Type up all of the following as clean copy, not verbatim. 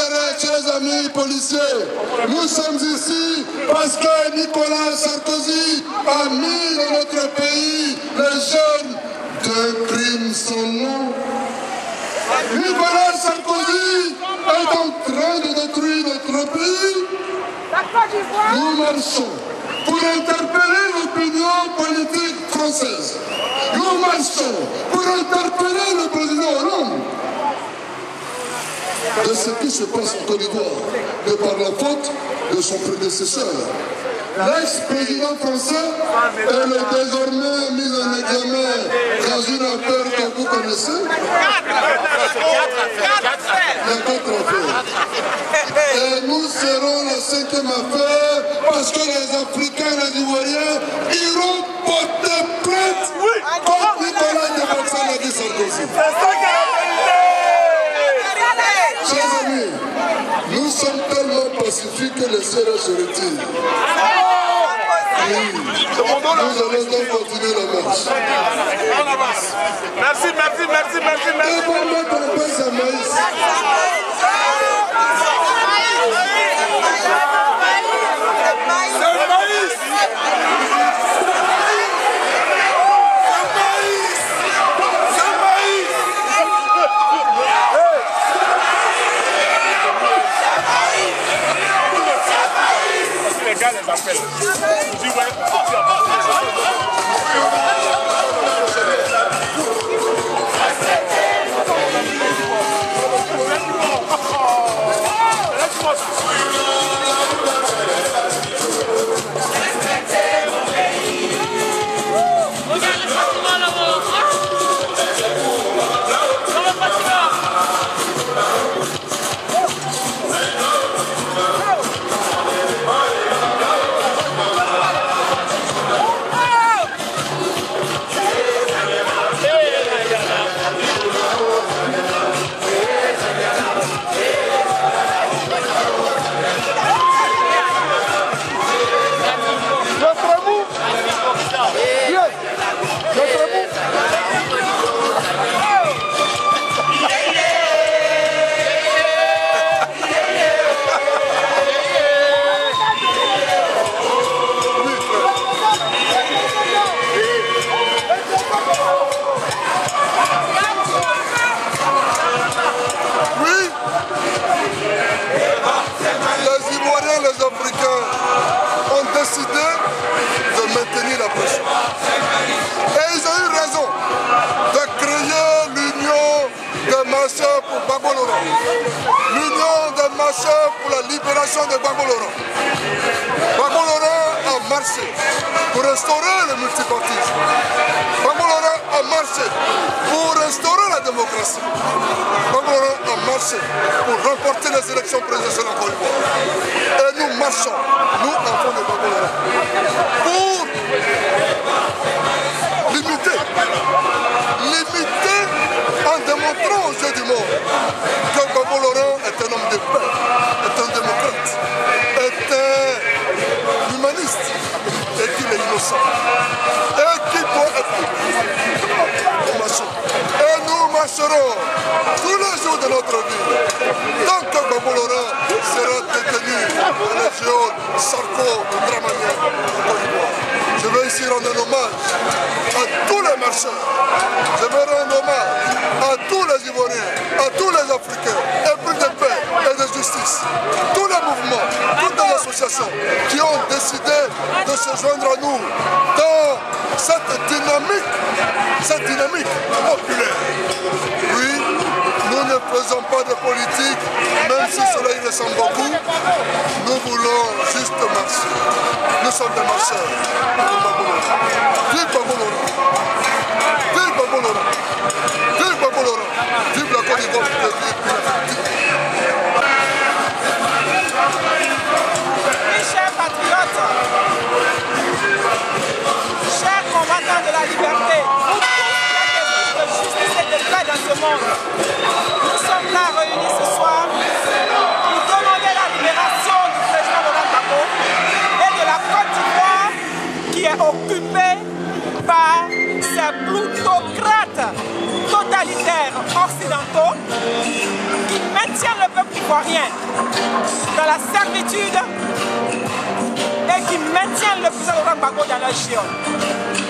intérêt, chers amis policiers. Nous sommes ici parce que Nicolas Sarkozy a mis dans notre pays les jeunes d'un crime sans nom. Nicolas Sarkozy est en train de détruire notre pays. Nous marchons pour interpeller l'opinion politique française. Nous marchons pour interpeller le président Hollande de ce qui se passe en Côte d'Ivoire, de par la faute de son prédécesseur. L'ex-président français est désormais mis en examen dans une affaire que vous connaissez. Il y a 4 affaires. Et nous serons la 5e affaire parce que les Africains et les Ivoiriens iront porter plainte contre Nicolas de Sarkozy. Chers amis, nous sommes tellement pacifiques que les CRS se retirent. Oui. Nous allons donc continuer la marche. Merci. Et pour mettre en place à maïs. Les gars les appellent. Je dis ouais. L'union des marcheurs pour la libération de Gbagbo Laurent. Gbagbo Laurent a marché pour restaurer le multipartisme. Gbagbo Laurent a marché pour restaurer la démocratie. Gbagbo Laurent a marché pour remporter les élections présidentielles en Côte d'Ivoire. Et nous marchons, nous enfants de Gbagbo Laurent, pour limiter en démontrant aux yeux du monde que Gbagbo Laurent est un homme de paix, est un démocrate, est un humaniste et qu'il est innocent et qu'il doit être. Nous marchons. Et nous marcherons tous les jours de notre vie. Tant que Gbagbo Laurent sera détenu à la Géode, Sarko, Dramania, en Côte d'Ivoire. Je vais ici rendre un hommage à tous les marcheurs. Je vais rendre hommage à tous les Ivoiriens, à tous les Africains, épris de paix et de justice. Tous les mouvements, toutes les associations qui ont décidé de se joindre à nous dans cette dynamique populaire. Oui, nous ne faisons pas de politique, même si cela y ressemble beaucoup. Nous voulons juste marcher. Nous sommes des marcheurs. Vive Gbagbo Laurent! Vive Gbagbo Laurent! Vive Gbagbo Laurent! Vive la Côte d'Ivoire! Mes chers patriotes, chers combattants de la liberté, vous tous de justice et de paix dans ce monde, nous sommes là réunis ce soir pour demander la libération du président Laurent Gbagbo et de la Côte d'Ivoire qui est occupée par ces plutocrates totalitaires occidentaux qui maintiennent Ivoiriens dans la servitude et qui maintiennent le président Laurent Gbagbo dans leur géant.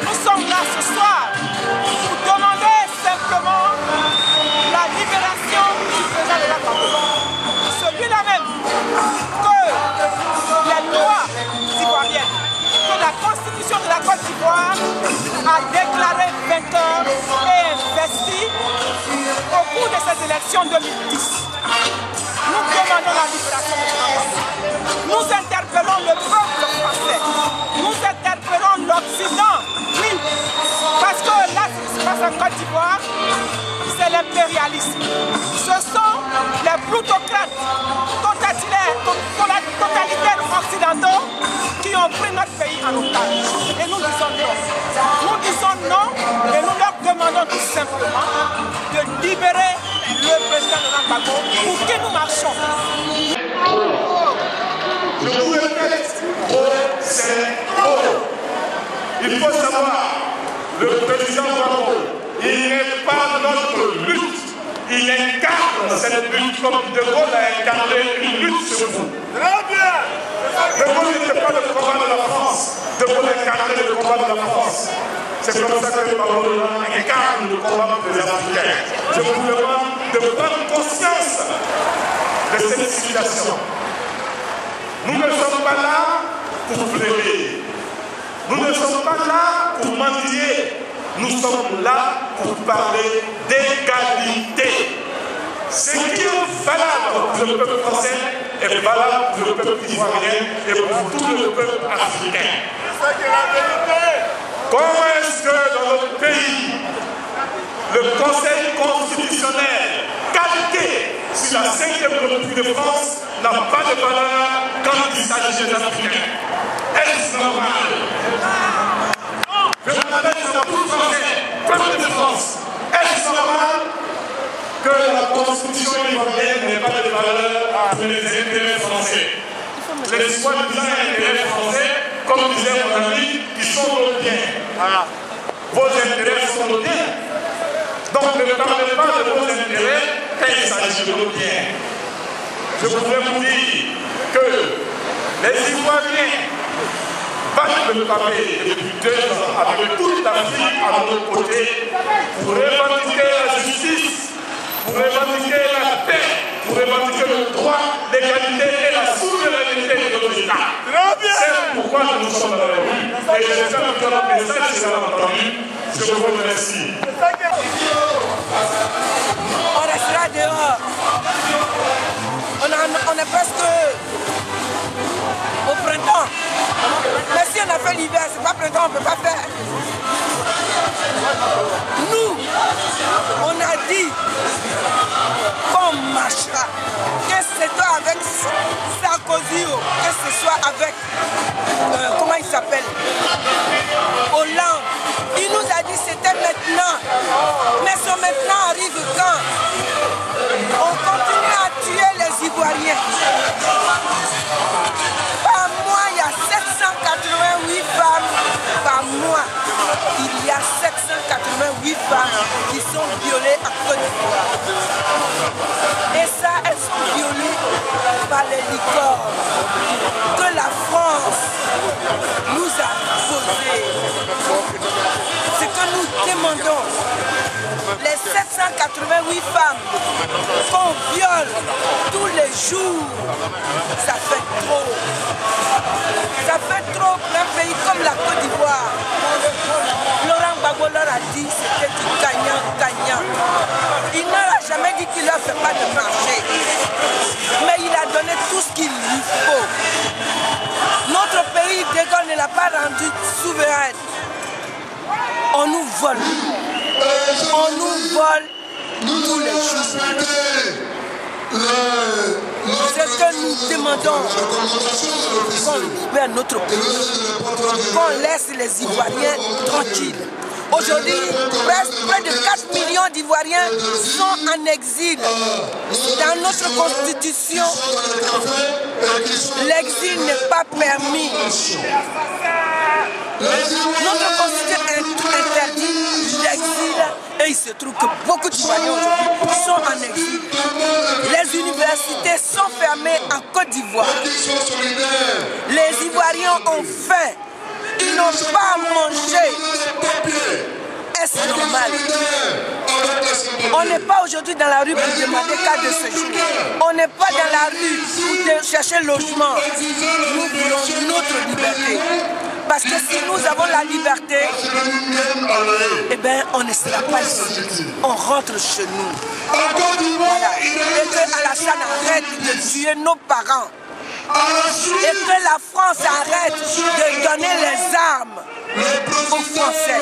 Nous sommes là ce soir pour demander simplement la libération du président Laurent Gbagbo. Celui-là même que les lois ivoiriennes, que la constitution de la Côte d'Ivoire a déclaré vainqueur et investi au cours de ces élections 2010. Nous demandons la libération de Laurent Gbagbo. Nous interpellons le peuple français. Nous interpellons l'Occident. Oui, parce que là, ce qui se passe en Côte d'Ivoire, c'est l'impérialisme. Ce sont les plutocrates totalitaires occidentaux qui ont pris notre pays en otage. Et nous disons non. Nous disons non et nous leur demandons tout simplement de libérer le président Laurent Gbagbo pour qui nous marchons. Je vous répète, c'est faux. Il faut savoir, le président Gbagbo, il n'est pas notre lutte. Il incarne cette lutte comme De Gaulle a incarné une lutte sur vous. Très bien. De Gaulle n'était pas le combat de la France. De Gaulle incarnait le combat de la France. C'est comme ça que Gbagbo incarne le combat des Africains. Je vous demande de prendre conscience de cette situation. Nous ne sommes pas là pour plaider. Nous ne sommes pas là pour mendier. Nous sommes là pour parler d'égalité. Ce qui est valable pour le peuple français est valable pour le peuple ivoirien et pour tout le peuple africain. Comment est-ce que dans notre pays, le Conseil constitutionnel, calqué sur la 5e République de France, n'a pas de valeur quand il s'agit des Africains? Est-ce normal? Je m'adresse à tout Français, peuple de France. Est-ce normal que la Constitution ivoirienne n'ait pas de valeur pour les intérêts français? Les soi-disant intérêts français, comme disait mon ami, qui sont nos biens. Vos intérêts sont nos biens. Donc ne parlez pas de vos intérêts quand il s'agit de nos biens. Je voudrais vous dire que les Ivoiriens battent le pavé depuis 2 ans avec toute l'Afrique à nos côtés pour revendiquer la justice, pour revendiquer la paix, pour revendiquer le droit, l'égalité et la souveraineté de nos États. C'est pourquoi nous sommes dans la rue. Et j'espère que notre message sera entendu. Je vous remercie. On restera dehors. On est presque au printemps. Mais si on a fait l'hiver, c'est pas printemps, on ne peut pas faire. Nous, on a dit qu'on marchera. Que ce soit avec Sarkozy, que ce soit avec, comment il s'appelle, Hollande. Il nous a dit c'était maintenant. Mais ce maintenant arrive quand? On continue à tuer les Ivoiriens. Par mois, il y a 788 femmes. Par mois, il y a 788 femmes qui sont violées à Côte d'Ivoire. Et ça, elles sont violées par les licornes que la France nous a posées. Ce que nous demandons, les 788 femmes qu'on viole tous les jours, ça fait trop. Ça fait trop pour un pays comme la Côte d'Ivoire. Laurent Gbagbo leur a dit que c'était du gagnant-gagnant. Il n'aura jamais dit qu'il ne leur fait pas de marché. Mais il a donné tout ce qu'il lui faut. Notre pays, De Gaulle ne l'a pas rendu souverain. On nous vole. On nous vole tous les jours. Ce que nous demandons, qu'on libère notre pays, qu'on laisse les Ivoiriens tranquilles. Aujourd'hui, près de 4 millions d'Ivoiriens sont en exil. Dans notre constitution, l'exil n'est pas permis. Notre constitution interdit l'exil et il se trouve que beaucoup d'Ivoiriens aujourd'hui sont en exil. Les Les universités sont fermées en Côte d'Ivoire. Les Ivoiriens ont faim. Ils n'ont pas mangé. Est-ce normal? On n'est pas aujourd'hui dans la rue pour demander cas de séjour. On n'est pas dans la rue pour chercher logement. Nous voulons notre liberté. Parce que si nous avons la liberté, eh bien, on ne sera pas ici. On rentre chez nous. Voilà. Et que Alassane arrête de tuer nos parents. Et que la France arrête de donner les armes aux Français.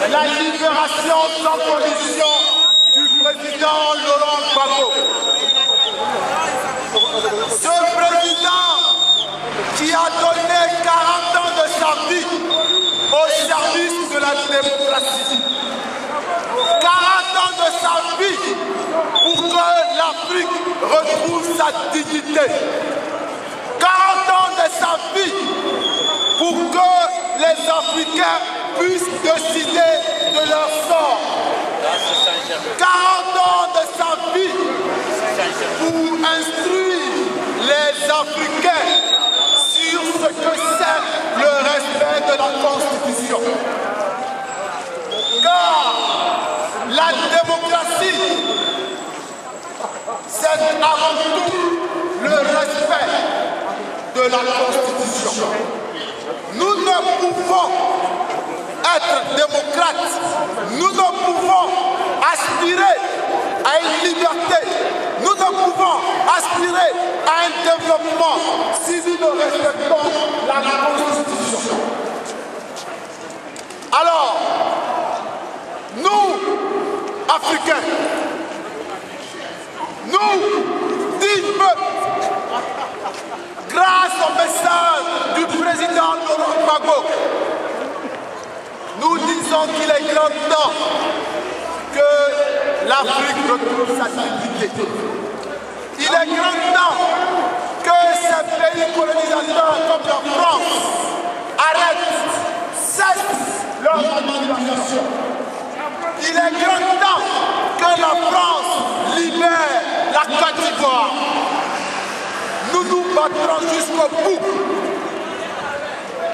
La libération sans condition du président Laurent Gbagbo. Ce président qui a donné 40 ans de sa vie au service de la démocratie. 40 ans de sa vie pour que l'Afrique retrouve sa dignité. 40 ans de sa vie pour que les Africains puissent décider de leur sort. 40 ans de sa vie pour instruire les Africains sur ce que c'est le respect de la Constitution. Car la démocratie, c'est avant tout le respect de la Constitution. Nous ne pouvons être démocrates, nous ne pouvons aspirer à une liberté, nous ne pouvons aspirer à un développement si nous ne respectons la Constitution. Alors, nous, Africains, nous, dignes peuples, grâce au message du président Laurent Gbagbo, nous disons qu'il est grand temps que l'Afrique retrouve sa dignité. Il est grand temps que ces pays colonisateurs comme la France arrêtent, cessent leur manipulation. Il est grand temps que la France libère la Côte d'Ivoire. Nous nous battrons jusqu'au bout.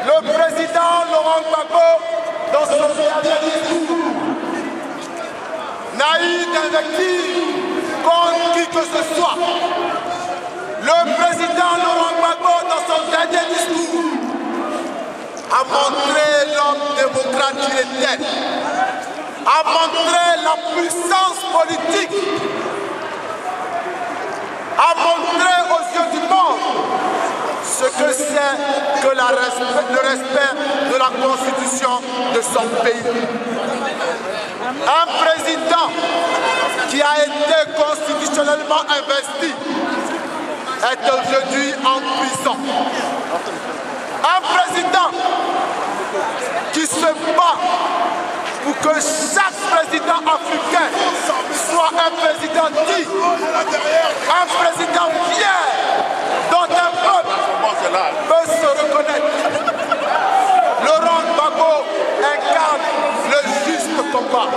Le président Laurent Gbagbo, dans son dernier discours, n'a eu d'invective contre qui que ce soit. Le président Laurent Gbagbo, dans son dernier discours, a montré l'homme démocrate qu'il était, a montré la puissance politique, a montré aux yeux du monde ce que c'est que le respect de la Constitution de son pays. Un président qui a été constitutionnellement investi est aujourd'hui en prison. Un président qui se bat pour que chaque président africain soit un président digne, un président fier, dont un peuple peut se reconnaître. Laurent Gbagbo incarne le juste combat.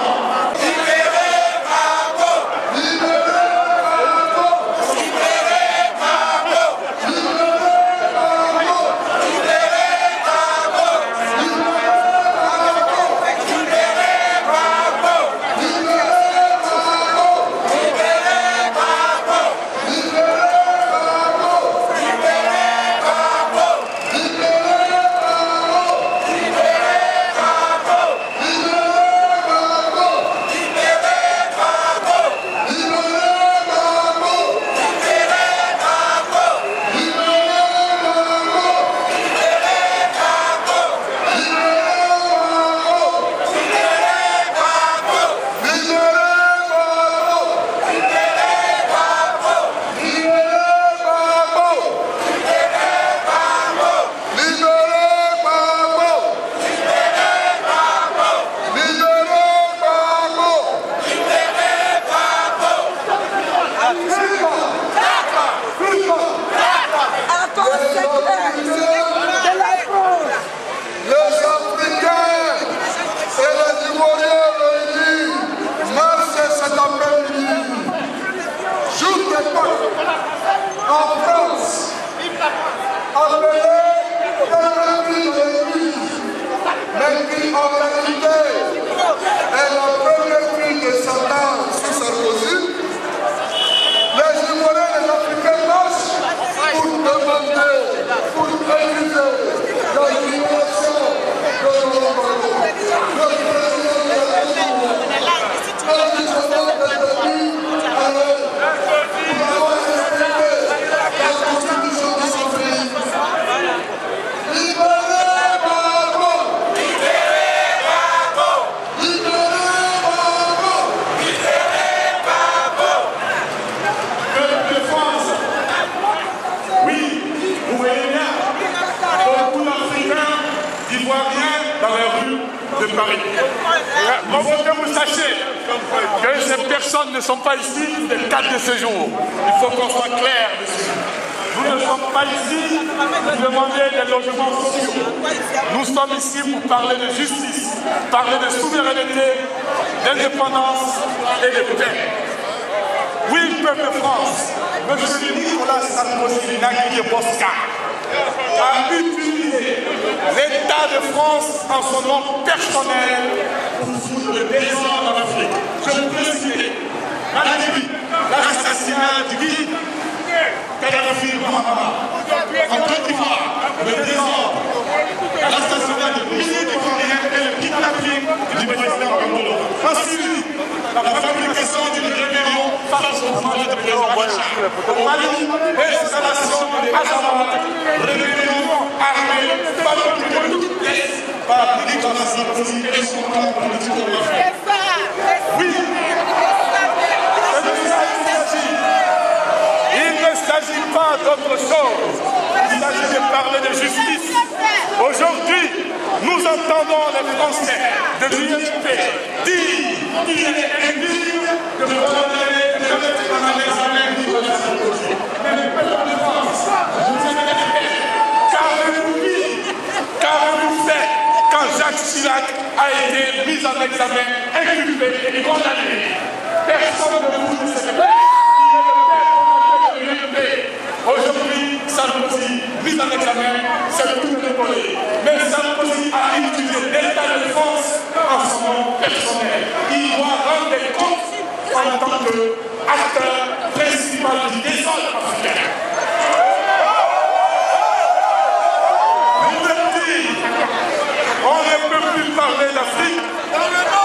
Ne sont pas ici des cadres de séjour. Il faut qu'on soit clair dessus. Nous ne sommes pas ici pour demander des logements sociaux. Nous sommes ici pour parler de justice, parler de souveraineté, d'indépendance et de paix. Oui, peuple de France, M. Nicolas Sarkozy Nagui Bosca a utilisé l'État de France en son nom personnel pour foutre le désordre en Afrique. Je peux citer la Libye, l'assassinat du guide Kadhafi Mohamed, en Côte d'Ivoire, le désordre, l'assassinat de milliers d'Ivoiriens et le kidnapping du président Congolo. Ensuite, la fabrication d'une rébellion face au projet de président Bachar. Au Mali, l'installation de Azawad, rébellion armée, fabriquée de toutes pièces par Nicolas Sarkozy et son camp politique au Mali. Oui. Il ne s'agit pas d'autre chose. Il s'agit de parler de justice. Aujourd'hui, nous entendons les Français de l'UMP dire qu'il est indigne de condamner de mettre en examen Nicolas Sarkozy. Mais le peuple de France, vous avez la paix. Qu'avez-vous fait quand Jacques Chirac a été mis en examen, inculpé et condamné? Personne ne vous ne sait pas. Aujourd'hui, Sarkozy, mis en examen, c'est tout le décollé. Mais Sarkozy a utilisé l'État de France en son nom personnel. Il doit rendre des comptes en tant qu'acteur principal du désordre africain. On ne peut plus parler d'Afrique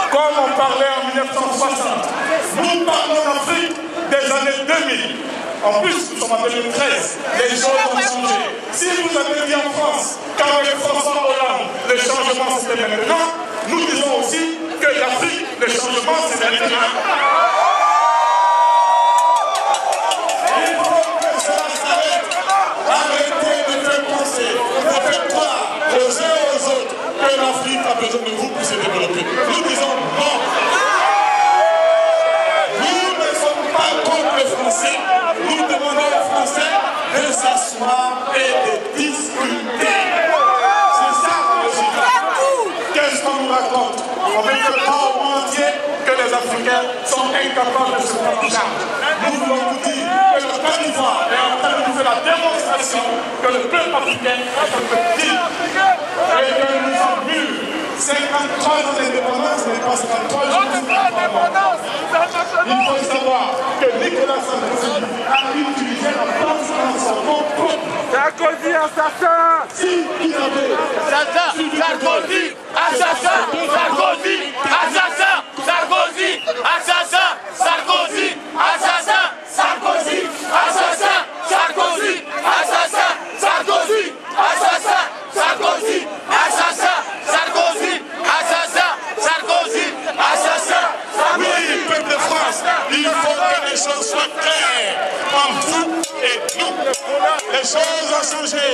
comme on parlait en 1960. Nous parlons d'Afrique des années 2000. En plus, nous sommes en 2013. Les choses ont changé. Si vous avez dit en France qu'avec François Hollande, le changement c'était maintenant, nous disons aussi que l'Afrique, le changement c'est maintenant. Il faut que cela s'arrête. Arrêtez de faire penser, de faire croire aux uns aux autres que l'Afrique a besoin de vous pour se développer. Nous disons s'asseoir et de discuter. C'est ça le résultat. Qu'est-ce qu'on nous raconte? On veut faire croire au monde entier que les Africains sont incapables de se prendre en charge. Nous voulons vous dire que le Côte d'Ivoire est en train de nous faire la démonstration que le peuple africain est un peuple digne et que nous sommes mûrs. 53 ans d'indépendance n'est pas 53 jours d'indépendance. Il faut savoir que Nicolas Sarkozy a utilisé la France dans son nom propre. Sarkozy assassin! Si il avait Sarkozy assassin! Sarkozy assassin! Sarkozy assassin! Sarkozy assassin! Sarkozy assassin! Sarkozy assassin! Sarkozy assassin! Sarkozy assassin! Sarkozy assassin! Sarkozy assassin! Oui, peuple de France, il faut que les choses soient claires en vous et nous. Les choses ont changé.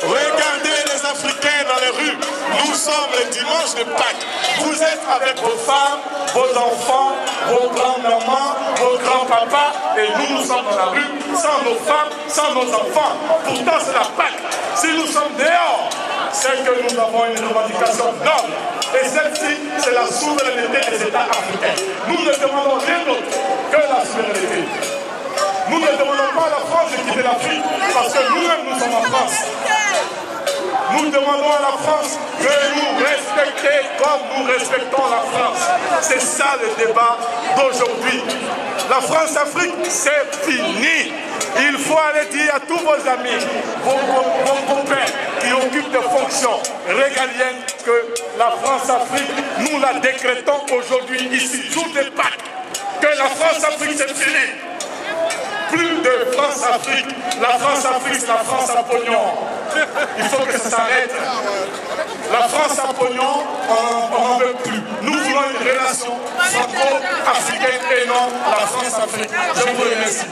Regardez les Africains dans les rues. Nous sommes le dimanche de Pâques. Vous êtes avec vos femmes, vos enfants, vos grands-mamans, vos grands-papas, et nous sommes dans la rue sans nos femmes, sans nos enfants. Pourtant, c'est la Pâques. Si nous sommes dehors, c'est que nous avons une revendication noble. Et celle-ci, c'est la souveraineté des États africains. Nous ne demandons rien d'autre que la souveraineté. Nous ne demandons pas à la France de quitter l'Afrique, parce que nous-mêmes, nous sommes en France. Nous demandons à la France de nous respecter comme nous respectons la France. C'est ça le débat d'aujourd'hui. La France-Afrique, c'est fini. Il faut aller dire à tous vos amis, vos copains qui occupent des fonctions régaliennes que la France-Afrique, nous la décrétons aujourd'hui ici, jour de Pâques, que la France-Afrique, c'est fini. Plus de France-Afrique. La France-Afrique, c'est la France à pognon. Il faut que ça s'arrête. La France à pognon, on n'en veut plus. Nous voulons une relation franco-africaine et non la France-Afrique. Je vous remercie.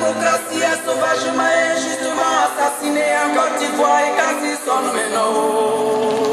démocratie est sauvagement et injustement assassinée en Côte d'Ivoire et quasi son ménage.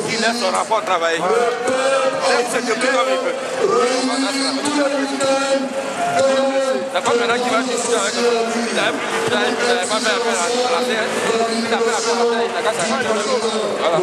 Il laisse son rapport travailler. C'est que plus comme il peut. D'accord, maintenant qu'il va discuter avec nous, il n'avait pas fait appel à la terre. Il a fait appel à la terre, il n'a qu'à s'arrêter. Voilà.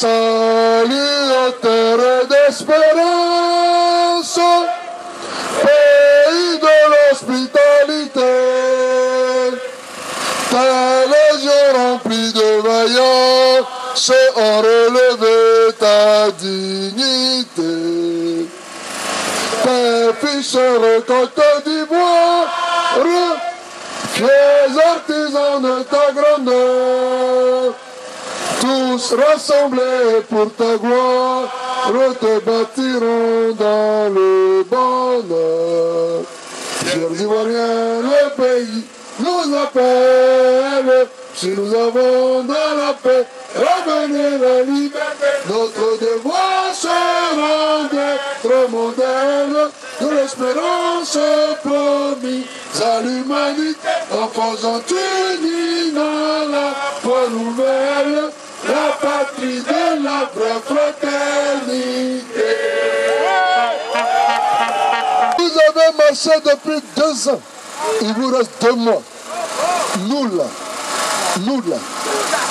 Salut, terre d'espérance, pays de l'hospitalité, ta légion remplie de vaillance ont relevé ta dignité. Tes fils récoltent d'ivoire, fiers artisans de ta grandeur, tous rassemblés pour ta gloire, te bâtiront dans le bonheur. Chers Ivoiriens, le pays nous appelle, si nous avons dans la paix, revenir la liberté. Notre devoir sera d'être modèle de l'espérance promise à l'humanité, en faisant unis dans la bonne nouvelle, la patrie de la vraie fraternité. Vous avez marché depuis 2 ans. Il vous reste 2 mois. Nous là,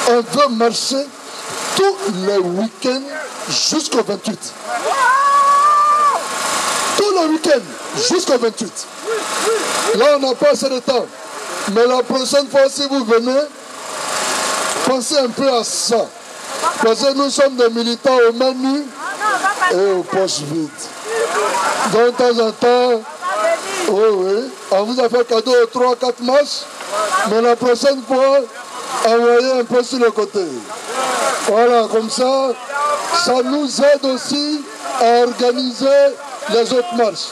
on veut marcher tous les week-ends jusqu'au 28. Tous les week-ends jusqu'au 28. Là, on n'a pas assez de temps. Mais la prochaine fois, si vous venez, pensez un peu à ça. Parce que nous sommes des militants aux mains nues et aux poches vides. Donc, de temps en temps, oui, on vous a fait cadeau de 3-4 marches, mais la prochaine fois, envoyez un peu sur le côté. Voilà, comme ça, ça nous aide aussi à organiser les autres marches.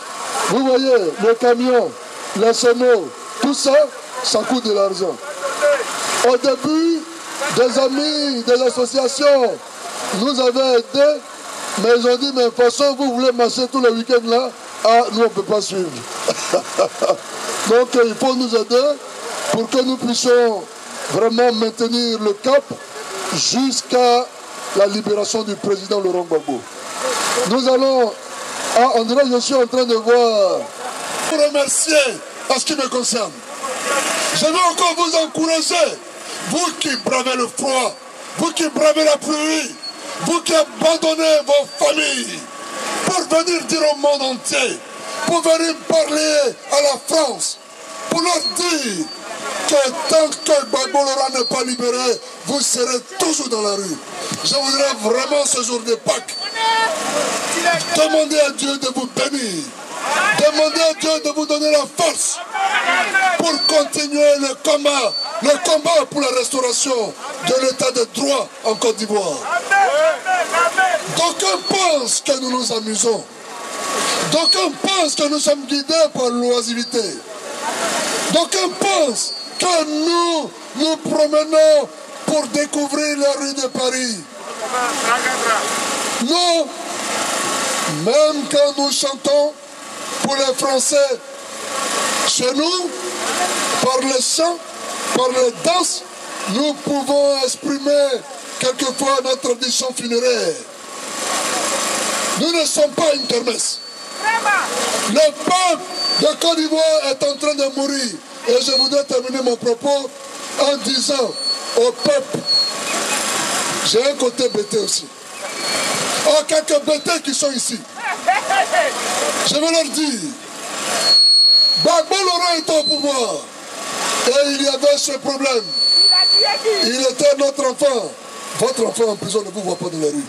Vous voyez, le camion, les semots, tout ça, ça coûte de l'argent. Au début, des amis, des associations nous avaient aidés, mais ils ont dit, mais de toute façon, vous voulez marcher tous les week-ends là, ah, nous on ne peut pas suivre. Donc il faut nous aider pour que nous puissions vraiment maintenir le cap jusqu'à la libération du président Laurent Gbagbo. Nous allons... Ah, on dirait que je suis en train de voir... Pour remercier en ce qui me concerne. Je veux encore vous encourager, vous qui bravez le froid, vous qui bravez la pluie, vous qui abandonnez vos familles, pour venir dire au monde entier, pour venir parler à la France, pour leur dire que tant que Gbagbo Laurent n'est pas libéré, vous serez toujours dans la rue. Je voudrais vraiment ce jour de Pâques demander à Dieu de vous bénir, demander à Dieu de vous donner la force pour continuer le combat pour la restauration de l'état de droit en Côte d'Ivoire. D'aucuns pensent que nous nous amusons. D'aucuns pensent que nous sommes guidés par l'oisiveté. D'aucuns pensent que nous nous promenons pour découvrir les rues de Paris. Non, même quand nous chantons pour les Français, chez nous, par les chants, par les danses, nous pouvons exprimer quelquefois notre tradition funéraire. Nous ne sommes pas une kermesse. Le peuple de Côte d'Ivoire est en train de mourir. Et je voudrais terminer mon propos en disant au peuple, j'ai un côté bêté aussi. Oh, quelques bêtés qui sont ici. Je vais leur dire, Gbagbo Laurent est au pouvoir. Et il y avait ce problème. Il était notre enfant. Votre enfant en prison ne vous voit pas dans la rue.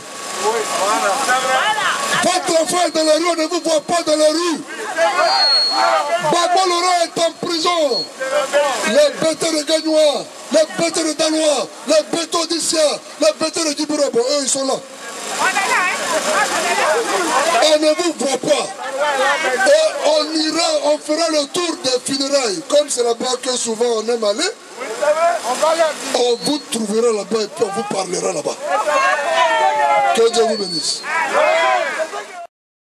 Votre enfant est dans la rue, on ne vous voit pas dans la rue. Gbagbo Laurent est en prison. Les bêtés de Gagnois, les bêtés de Dalois, les bêtés d'Issia, les bêtés de Djiboura, bon, eux ils sont là. On ne vous voit pas. Et on fera le tour des funérailles. Comme c'est là-bas que souvent on aime aller, on vous trouvera là-bas et puis on vous parlera là-bas. Que Dieu vous bénisse.